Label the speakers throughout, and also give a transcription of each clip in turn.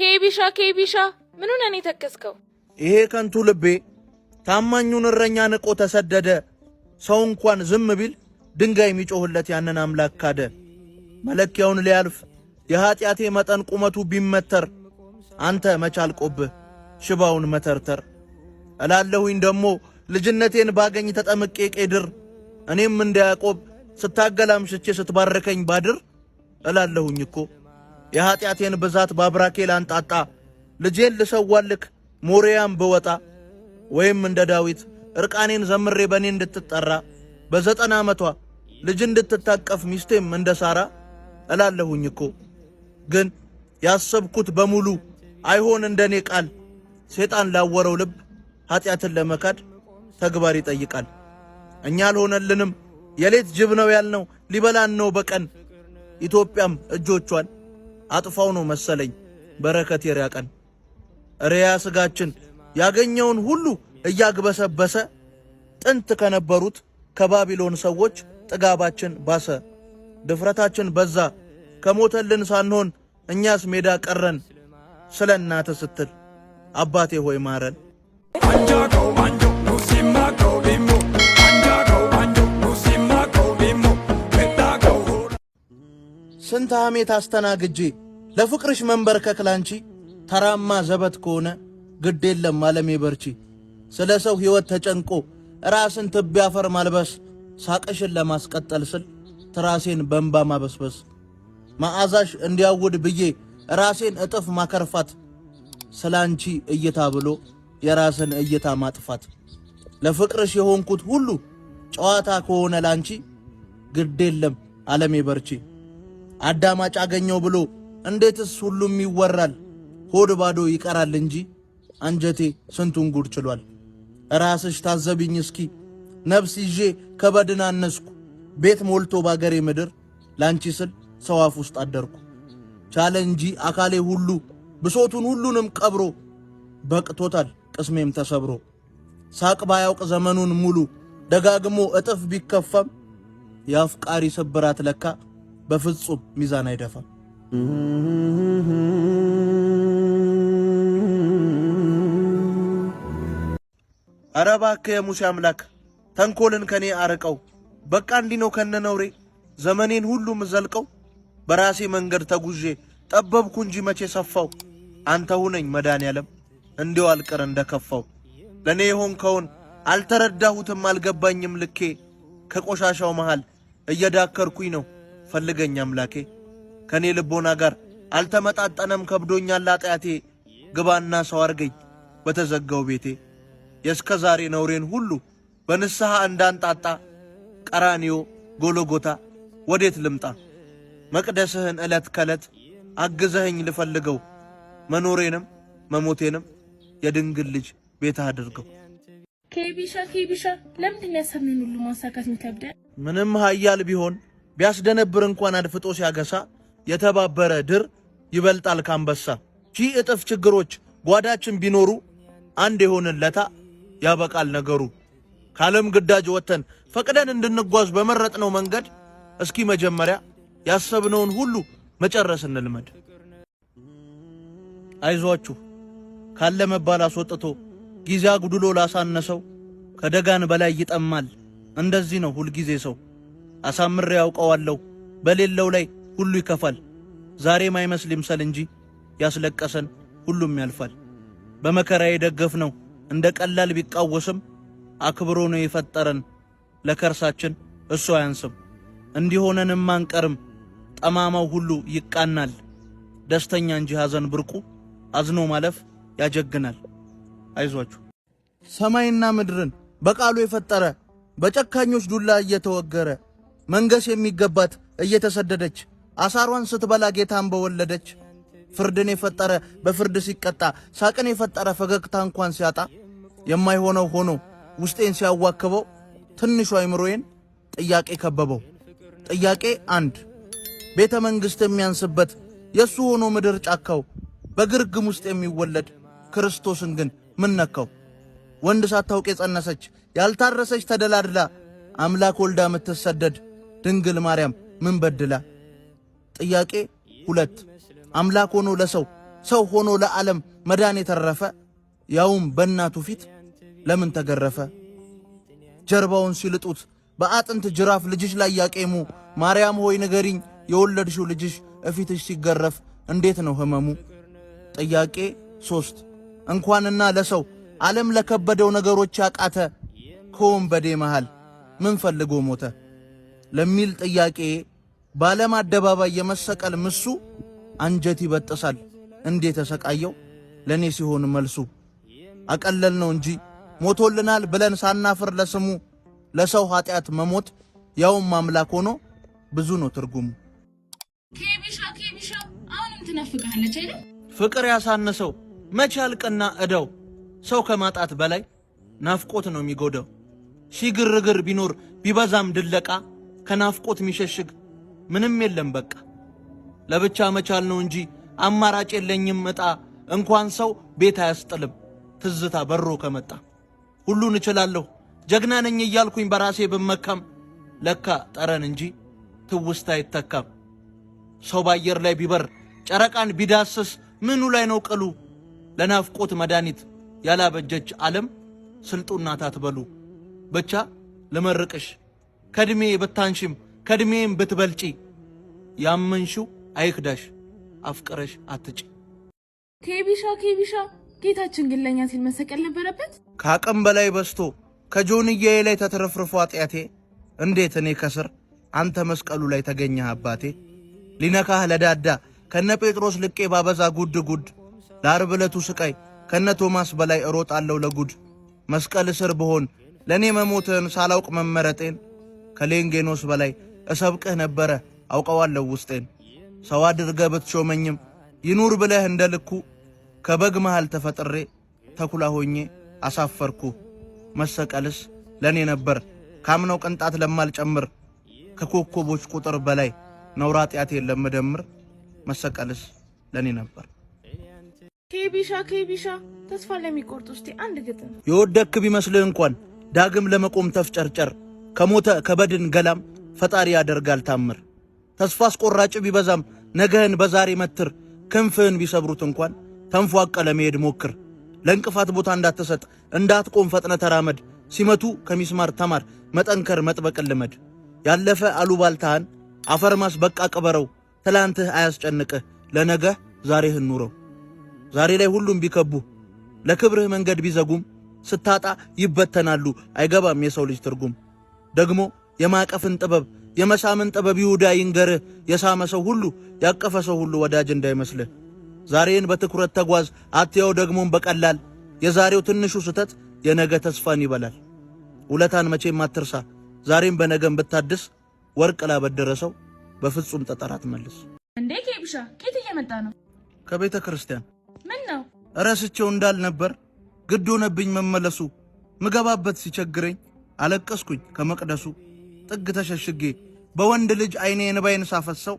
Speaker 1: ኬቢሻ ምኑን እኔ ተከስከው?
Speaker 2: ይሄ ከንቱ ልቤ ታማኙን እረኛ ንቆ ተሰደደ። ሰው እንኳን ዝም ቢል ድንጋይ የሚጮህለት ያንን አምላክ ካደ። መለኪያውን ሊያልፍ የኃጢአቴ መጠን ቁመቱ ቢመተር አንተ መቻልቆብህ ሽባውን መተርተር እላለሁኝ ደሞ ልጅነቴን ባገኝ ተጠምቄ ቄድር እኔም እንደ ያዕቆብ ስታገላምሽቼ ስትባርከኝ ባድር እላለሁኝ እኮ የኃጢአቴን ብዛት ባብራኬ ላንጣጣ ልጄን ልሰዋልክ ሞሪያም ብወጣ ወይም እንደ ዳዊት እርቃኔን ዘምሬ በኔ እንድትጠራ በ90 ዓመቷ ልጅ እንድትታቀፍ ሚስቴም እንደ ሳራ እላለሁኝ እኮ ግን ያሰብኩት በሙሉ አይሆን እንደኔ ቃል ሰይጣን ላወረው ልብ ኃጢአትን ለመካድ ተግባር ይጠይቃል። እኛ አልሆነልንም የሌት ጅብ ነው ያልነው ሊበላን ነው በቀን ኢትዮጵያም እጆቿን አጥፋው ነው መሰለኝ በረከት የሪያቀን ሪያ ስጋችን ያገኘውን ሁሉ እያግበሰበሰ ጥንት ከነበሩት ከባቢሎን ሰዎች ጥጋባችን ባሰ ድፍረታችን በዛ ከሞተልን ሳንሆን እኛስ ሜዳ ቀረን ስለ እናተ ስትል አባቴ ሆይ ማረን። ስንት ሐሜት አስተናግጄ ለፍቅርሽ መንበርከክ ላንቺ ተራማ ዘበት ከሆነ ግድ የለም ዓለሜ በርቺ። ስለ ሰው ሕይወት ተጨንቆ ራስን ትቢያ አፈር ማልበስ ሳቅሽን ለማስቀጠል ስል ትራሴን በእንባ ማበስበስ መዓዛሽ እንዲያውድ ብዬ ራሴን እጥፍ ማከርፋት ስላንቺ እይታ ብሎ የራስን እይታ ማጥፋት ለፍቅርሽ የሆንኩት ሁሉ ጨዋታ ከሆነ ላንቺ ግድ የለም ዓለሜ በርቺ። አዳማጭ አገኘው ብሎ እንዴትስ ሁሉም ይወራል ሆድ ባዶ ይቀራል እንጂ አንጀቴ ስንቱን ጉድ ችሏል። ራስሽ ታዘቢኝ እስኪ ነፍስ ይዤ ከበድን አነስኩ ቤት ሞልቶ ባገሬ ምድር ላንቺ ስል ሰው አፍ ውስጥ አደርኩ ቻለ እንጂ አካሌ ሁሉ ብሶቱን ሁሉንም ቀብሮ በቅቶታል ቅስሜም ተሰብሮ ሳቅ ባያውቅ ዘመኑን ሙሉ ደጋግሞ እጥፍ ቢከፋም የአፍቃሪ ስብራት ለካ በፍጹም ሚዛን አይደፋም። ኧረ እባክህ የሙሴ አምላክ ተንኮልን ከኔ አርቀው በቃ እንዲህ ነው ከነነውሬ ዘመኔን ሁሉ ምዘልቀው በራሴ መንገድ ተጉዤ ጠበብኩ እንጂ መቼ ሰፋው አንተ ሁነኝ መድኃኔዓለም እንዲው አልቀር እንደከፋው ለኔ የሆንከውን አልተረዳሁትም አልገባኝም ልኬ ከቆሻሻው መሃል እየዳከርኩኝ ነው ፈልገኝ አምላኬ ከኔ ልቦና ጋር አልተመጣጠነም ከብዶኛል ኃጢአቴ ግባና ሰው አርገኝ በተዘጋው ቤቴ የእስከ ዛሬ ነውሬን ሁሉ በንስሐ እንዳንጣጣ ቀራንዮ ጎሎጎታ ወዴት ልምጣ መቅደስህን ዕለት ከዕለት አግዘኸኝ ልፈልገው መኖሬንም መሞቴንም የድንግል ልጅ ቤት አድርገው።
Speaker 1: ኬቢሻ ለምንድን ያሰብነውን ሁሉ ማሳካት የሚከብደን?
Speaker 2: ምንም ኃያል ቢሆን ቢያስደነብር እንኳን አድፍጦ ሲያገሳ የተባበረ ድር ይበልጣል ካንበሳ። ሺህ እጥፍ ችግሮች ጓዳችን ቢኖሩ አንድ የሆነለታ ያበቃል ነገሩ። ካለም ግዳጅ ወተን ፈቅደን እንድንጓዝ በመረጥነው መንገድ እስኪ መጀመሪያ ያሰብነውን ሁሉ መጨረስ እንልመድ። አይዟችሁ ካለ መባል አስወጥቶ ጊዜ አጉድሎ ላሳነሰው ከደጋን በላይ ይጠማል እንደዚህ ነው ሁልጊዜ ሰው። አሳምሬ ያውቀዋለሁ በሌለው ላይ ሁሉ ይከፋል ዛሬ ማይመስል ይምሰል እንጂ ያስለቀሰን ሁሉም ያልፋል። በመከራ የደገፍነው እንደ ቀላል ቢቃወስም አክብሮ ነው የፈጠረን ለከርሳችን እሱ አያንስም። እንዲሆነንም አንቀርም ጠማማው ሁሉ ይቃናል ደስተኛ እንጂ ሐዘን ብርቁ አዝኖ ማለፍ ያጀግናል። አይዟችሁ ሰማይና ምድርን በቃሉ የፈጠረ በጨካኞች ዱላ እየተወገረ መንገስ የሚገባት እየተሰደደች አሳሯን ስትበላ ጌታን በወለደች ፍርድን የፈጠረ በፍርድ ሲቀጣ ሳቅን የፈጠረ ፈገግታ እንኳን ሲያጣ የማይሆነው ሆኖ ውስጤን ሲያዋክበው ትንሹ አይምሮዬን ጥያቄ ከበበው። ጥያቄ አንድ ቤተ መንግሥት የሚያንስበት የሱ ሆኖ ምድር ጫካው በግርግም ውስጥ የሚወለድ ክርስቶስን ግን ምን ነካው? ወንድ ሳታውቅ የጸነሰች ያልታረሰች ተደላድላ አምላክ ወልዳ ምትሰደድ ድንግል ማርያም ምን በድላ? ጥያቄ ሁለት አምላክ ሆኖ ለሰው ሰው ሆኖ ለዓለም መዳን የተረፈ ያውም በእናቱ ፊት ለምን ተገረፈ? ጀርባውን ሲልጡት በአጥንት ጅራፍ ልጅሽ ላይ ያቄሙ ማርያም ሆይ ንገሪኝ የወለድሽው ልጅሽ እፊትሽ ሲገረፍ እንዴት ነው ህመሙ? ጥያቄ 3 እንኳንና ለሰው ዓለም ለከበደው ነገሮች ያቃተ ከወንበዴ መሃል ምን ፈልጎ ሞተ ለሚል ጥያቄ በዓለም አደባባይ የመሰቀል ምሱ አንጀት ይበጥሳል እንዴት ተሰቃየው ለኔ ሲሆን መልሱ። አቀለል ነው እንጂ ሞቶልናል ብለን ሳናፍር ለስሙ ለሰው ኃጢአት መሞት ያውም አምላክ ሆኖ ብዙ ነው ትርጉሙ።
Speaker 1: ኬቢሻ አሁንም ትናፍቃለች አይደል?
Speaker 2: ፍቅር ያሳነሰው መቼ አልቀና እዳው ሰው ከማጣት በላይ ናፍቆት ነው የሚጎዳው። ሺህ ግርግር ቢኖር ቢበዛም ድለቃ ከናፍቆት የሚሸሽግ ምንም የለም በቃ። ለብቻ መቻል ነው እንጂ አማራጭ የለኝም እጣ እንኳን ሰው ቤት አያስጥልም ትዝታ በሮ ከመጣ። ሁሉን እችላለሁ ጀግና ነኝ እያልኩኝ በራሴ ብመካም ለካ ጠረን እንጂ ትውስታ አይተካም። ሰው ባየር ላይ ቢበር ጨረቃን ቢዳስስ ምኑ ላይ ነው ቅሉ? ለናፍቆት መድኃኒት ያላበጀች ዓለም ስልጡና ታትበሉ። ብቻ ለመርቅሽ ከድሜ ብታንሽም ከድሜም ብትበልጪ ያመንሽው አይክዳሽ አፍቅረሽ አትጪ።
Speaker 1: ኬቢሻ ጌታችን ግን ለኛ ሲል መሰቀል ነበረበት።
Speaker 2: ከአቅም በላይ በስቶ ከጆንያዬ ላይ ተትረፍርፎ አጥያቴ እንዴት እኔ ከስር አንተ መስቀሉ ላይ ተገኘህ አባቴ። ሊነካህ ለዳዳ ከነ ጴጥሮስ ልቄ ባበዛ ጉድ ለዓርብ ዕለቱ ስቃይ ከነ ቶማስ በላይ እሮጣለሁ ለጉድ። መስቀል ስር ብሆን ለኔ መሞትን ሳላውቅ መመረጤን ከሌንጌኖስ በላይ እሰብቅህ ነበረ አውቀዋለሁ ውስጤን። ሰው አድርገህ ብትሾመኝም ይኑር ብለህ እንደልኩ ከበግ መሃል ተፈጥሬ ተኩላ ሆኜ አሳፈርኩ። መሰቀልስ ለኔ ነበር ካምነው ቅንጣት ለማልጨምር ከኮከቦች ቁጥር በላይ ነውራ ኃጢአቴን ለምደምር መሰቀልስ ለኔ ነበር።
Speaker 1: ኬቢሻ ተስፋ ለሚቆርጥ ውስጥ አንድ ግጥም
Speaker 2: የወደክ ቢመስልህ እንኳን ዳግም ለመቆም ተፍጨርጨር ከሞተ ከበድን ገላም ፈጣሪ ያደርጋል ታምር። ተስፋ አስቆራጭ ቢበዛም ነገህን በዛሬ መትር ክንፍህን ቢሰብሩት እንኳን ተንፏቀ ለመሄድ ሞክር። ለእንቅፋት ቦታ እንዳትሰጥ እንዳትቆም ፈጥነ ተራመድ። ሲመቱ ከሚስማር ተማር መጠንከር መጥበቅን ልመድ። ያለፈ አሉባልታህን አፈርማስ በቃ ቅበረው። ትላንትህ አያስጨንቅህ ለነገህ ዛሬህን ኑረው። ዛሬ ላይ ሁሉም ቢከቡ ለክብርህ መንገድ ቢዘጉም ስታጣ ይበተናሉ አይገባም የሰው ልጅ ትርጉም። ደግሞ የማቀፍን ጥበብ የመሳምን ጥበብ ይሁዳ ይንገርህ። የሳመ ሰው ሁሉ ያቀፈ ሰው ሁሉ ወዳጅ እንዳይመስልህ። ዛሬን በትኩረት ተጓዝ አትየው ደግሞም በቀላል። የዛሬው ትንሹ ስተት የነገ ተስፋን ይበላል። ውለታን መቼም አትርሳ ዛሬም በነገም ብታድስ ወርቅ ላበደረ ሰው በፍጹም ጠጠር አትመልስ።
Speaker 1: እንዴ ኬቢሻ ከየት እየመጣ ነው?
Speaker 2: ከቤተ ክርስቲያን።
Speaker 1: ምን ነው?
Speaker 2: ረስቼው እንዳልነበር ግድ ሆነብኝ መመለሱ። ምገባበት ሲቸግረኝ አለቀስኩኝ ከመቅደሱ። ጥግ ተሸሽጌ በወንድ ልጅ አይኔ እንባዬን ሳፈሰው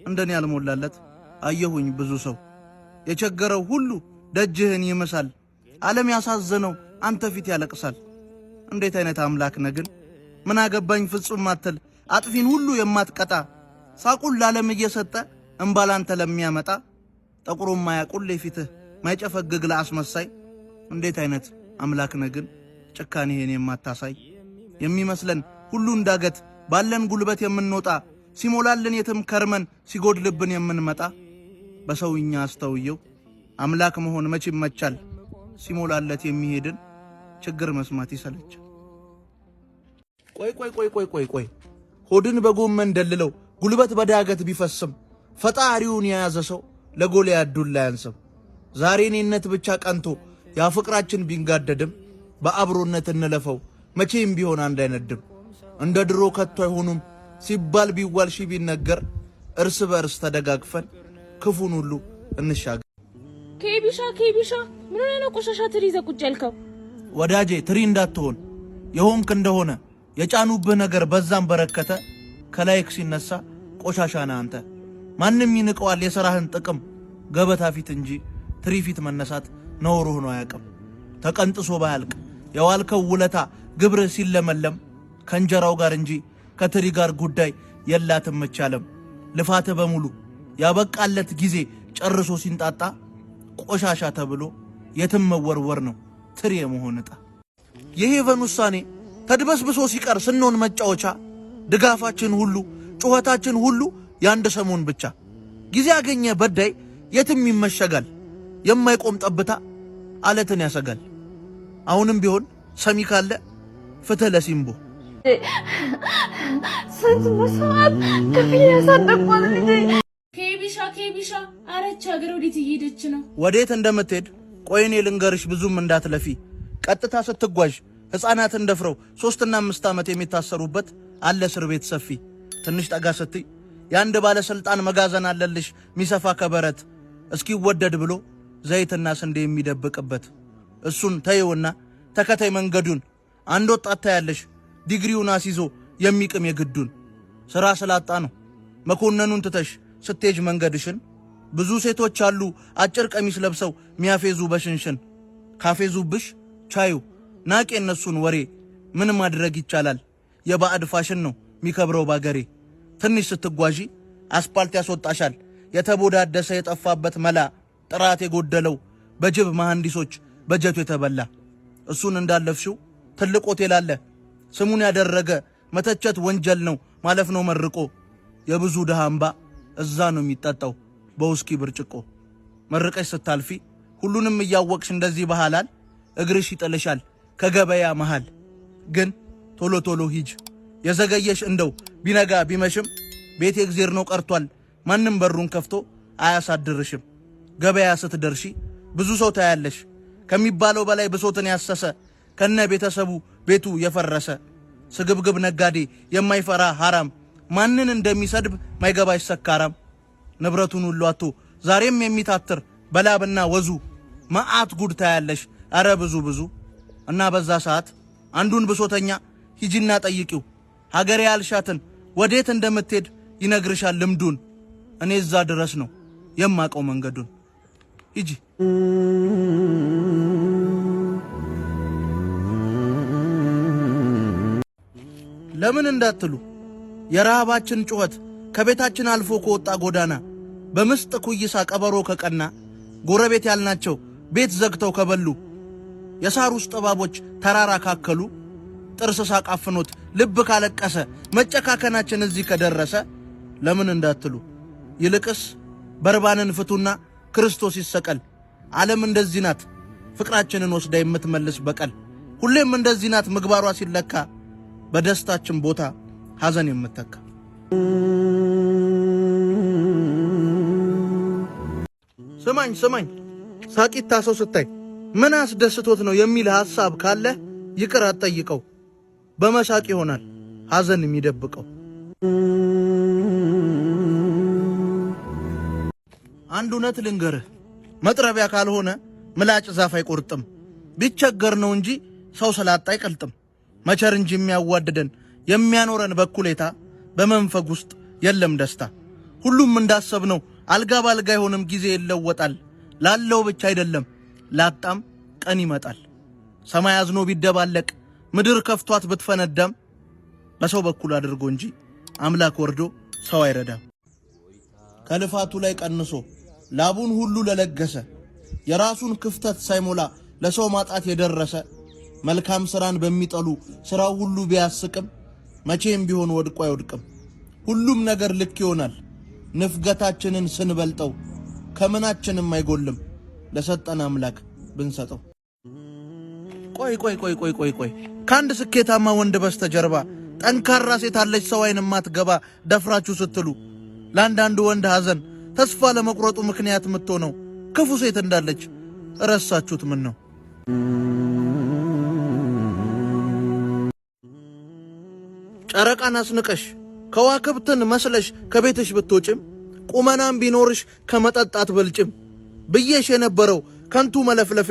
Speaker 2: እንደኔ ያልሞላለት አየሁኝ ብዙ ሰው። የቸገረው ሁሉ ደጅህን ይመሳል ዓለም ያሳዘነው አንተ ፊት ያለቅሳል። እንዴት አይነት አምላክ ነህ ግን ምን አገባኝ ፍጹም ማተል አጥፊን ሁሉ የማትቀጣ ሳቁን ለዓለም እየሰጠ እንባላንተ ለሚያመጣ ጠቁሮም ማያቁል ፊትህ ማይጨፈግግ ለአስመሳይ። እንዴት አይነት አምላክ ነህ ግን ጭካኔህን የማታሳይ። የሚመስለን ሁሉ እንዳገት ባለን ጉልበት የምንወጣ ሲሞላልን የትም ከርመን ሲጎድልብን የምንመጣ በሰውኛ አስተውየው አምላክ መሆን መች ይመቻል። ሲሞላለት የሚሄድን ችግር መስማት ይሰለቻል። ቆይ ሆድን በጎመን ደልለው ጉልበት በዳገት ቢፈስም ፈጣሪውን የያዘ ሰው ለጎልያድ ዱላ ያንስም። ዛሬ እኔነት ብቻ ቀንቶ ያ ፍቅራችን ቢንጋደድም በአብሮነት እንለፈው መቼም ቢሆን አንድ አይነድም። እንደ ድሮ ከቶ አይሆኑም ሲባል ቢዋል ሺ ቢነገር እርስ በእርስ ተደጋግፈን ክፉን ሁሉ እንሻገር።
Speaker 1: ኬቢሻ ምን ሆነ ነው ቆሻሻ ትሪ ይዘህ ቁጭ ያልከው?
Speaker 2: ወዳጄ ትሪ እንዳትሆን የሆንክ እንደሆነ የጫኑብህ ነገር በዛም በረከተ ከላይክ ሲነሳ ቆሻሻ ነህ አንተ። ማንም ይንቀዋል የሥራህን ጥቅም ገበታ ፊት እንጂ ትሪ ፊት መነሳት ነውር ሆኖ አያውቅም። ተቀንጥሶ ባያልቅ የዋልከው ውለታ ግብርህ ሲለመለም ከእንጀራው ጋር እንጂ ከትሪ ጋር ጉዳይ የላትም መቻለም። ልፋትህ በሙሉ ያበቃለት ጊዜ ጨርሶ ሲንጣጣ ቆሻሻ ተብሎ የትም መወርወር ነው ትሪ የመሆን ዕጣ። የሄቨን ውሳኔ ተድበስብሶ ሲቀር ስንሆን መጫወቻ ድጋፋችን ሁሉ ጩኸታችን ሁሉ ያንድ ሰሞን ብቻ። ጊዜ ያገኘ በዳይ የትም ይመሸጋል። የማይቆም ጠብታ አለትን ያሰጋል። አሁንም ቢሆን ሰሚ ካለ ፍትህ ለሲምቦ።
Speaker 1: ስንት መስዋዕት ከፍዬ ያሳደግኳት ልጄ። ኬቢሻ አረች ሀገር ወዴት እየሄደች ነው?
Speaker 2: ወዴት እንደምትሄድ ቆይ እኔ ልንገርሽ፣ ብዙም እንዳትለፊ። ቀጥታ ስትጓዥ ሕፃናትን ደፍረው 3 እና 5 ዓመት የሚታሰሩበት አለ እስር ቤት ሰፊ። ትንሽ ጠጋ ስትይ የአንድ ባለስልጣን መጋዘን አለልሽ ሚሰፋ ከበረት፣ እስኪወደድ ብሎ ዘይትና ስንዴ የሚደብቅበት። እሱን ተይውና ተከታይ መንገዱን። አንድ ወጣት ታያለሽ ዲግሪውን አስይዞ የሚቅም የግዱን። ሥራ ስላጣ ነው መኮንኑን ትተሽ ስትሄጅ መንገድሽን። ብዙ ሴቶች አሉ አጭር ቀሚስ ለብሰው ሚያፌዙ በሽንሽን። ካፌዙብሽ ቻዩ ናቄ እነሱን ወሬ። ምን ማድረግ ይቻላል የባዕድ ፋሽን ነው ሚከብረው ባገሬ። ትንሽ ስትጓዢ አስፓልት ያስወጣሻል የተቦዳደሰ የጠፋበት መላ። ጥራት የጎደለው በጅብ መሐንዲሶች በጀቱ የተበላ። እሱን እንዳለፍሽው ትልቅ ሆቴል አለ ስሙን ያደረገ። መተቸት ወንጀል ነው ማለፍ ነው መርቆ። የብዙ ድሃ እምባ እዛ ነው የሚጠጣው በውስኪ ብርጭቆ። መርቀሽ ስታልፊ ሁሉንም እያወቅሽ እንደዚህ ባህላል እግርሽ ይጥልሻል ከገበያ መሃል። ግን ቶሎ ቶሎ ሂጅ የዘገየሽ እንደው ቢነጋ ቢመሽም። ቤት የእግዜር ነው ቀርቷል ማንም በሩን ከፍቶ አያሳድርሽም። ገበያ ስትደርሺ ብዙ ሰው ታያለሽ ከሚባለው በላይ ብሶትን ያሰሰ ከነ ቤተሰቡ ቤቱ የፈረሰ። ስግብግብ ነጋዴ የማይፈራ ሐራም ማንን እንደሚሰድብ ማይገባሽ ሰካራም። ንብረቱን ሁሉ አጥቶ ዛሬም የሚታትር በላብና ወዙ መዓት ጉድ ታያለሽ አረ ብዙ። እና በዛ ሰዓት አንዱን ብሶተኛ ሂጂና ጠይቂው ሀገሬ ያልሻትን ወዴት እንደምትሄድ ይነግርሻል ልምዱን። እኔ እዛ ድረስ ነው የማቀው መንገዱን። ሂጂ ለምን እንዳትሉ የረሃባችን ጩኸት ከቤታችን አልፎ ከወጣ ጎዳና። በምስጥ ኩይሳ ቀበሮ ከቀና ጎረቤት ያልናቸው ቤት ዘግተው ከበሉ። የሳር ውስጥ እባቦች ተራራ ካከሉ። ጥርስ ሳቃፍኖት ልብ ካለቀሰ መጨካከናችን እዚህ ከደረሰ። ለምን እንዳትሉ ይልቅስ በርባንን ፍቱና ክርስቶስ ይሰቀል። ዓለም እንደዚህ ናት ፍቅራችንን ወስዳ የምትመልስ በቀል። ሁሌም እንደዚህ ናት ምግባሯ ሲለካ በደስታችን ቦታ ሐዘን የምትተካ። ስማኝ ሳቂታ ሰው ስታይ ምን አስደስቶት ነው የሚል ሐሳብ ካለ ይቅር አትጠይቀው። በመሳቅ ይሆናል ሐዘን የሚደብቀው። አንድ እውነት ልንገርህ መጥረቢያ ካልሆነ ምላጭ ዛፍ አይቆርጥም። ቢቸገር ነው እንጂ ሰው ስላጣ አይቀልጥም። መቸር እንጂ የሚያዋድደን የሚያኖረን በኩሌታ በመንፈግ ውስጥ የለም ደስታ። ሁሉም እንዳሰብነው አልጋ ባልጋ አይሆንም ጊዜ ይለወጣል። ላለው ብቻ አይደለም ላጣም ቀን ይመጣል። ሰማይ አዝኖ ቢደባለቅ ምድር ከፍቷት ብትፈነዳም በሰው በኩል አድርጎ እንጂ አምላክ ወርዶ ሰው አይረዳም። ከልፋቱ ላይ ቀንሶ ላቡን ሁሉ ለለገሰ የራሱን ክፍተት ሳይሞላ ለሰው ማጣት የደረሰ መልካም ስራን በሚጠሉ ስራው ሁሉ ቢያስቅም መቼም ቢሆን ወድቆ አይወድቅም። ሁሉም ነገር ልክ ይሆናል ንፍገታችንን ስንበልጠው ከምናችንም አይጎልም ለሰጠን አምላክ ብንሰጠው። ቆይ ከአንድ ስኬታማ ወንድ በስተጀርባ ጠንካራ ሴት አለች ሰው አይን ማትገባ ደፍራችሁ ስትሉ። ለአንዳንድ ወንድ ሐዘን ተስፋ ለመቁረጡ ምክንያት የምትሆነው ክፉ ሴት እንዳለች ረሳችሁት ምን ነው? ጨረቃን አስንቀሽ ከዋክብትን መስለሽ ከቤትሽ ብትወጭም ቁመናም ቢኖርሽ ከመጠጣት በልጭም ብዬሽ የነበረው ከንቱ መለፍለፌ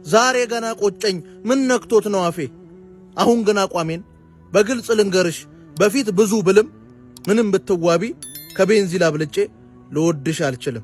Speaker 2: ዛሬ ገና ቆጨኝ ምን ነክቶት ነው አፌ። አሁን ግን አቋሜን በግልጽ ልንገርሽ በፊት ብዙ ብልም ምንም ብትዋቢ ከቤንዚል አብልጬ ልወድሽ አልችልም።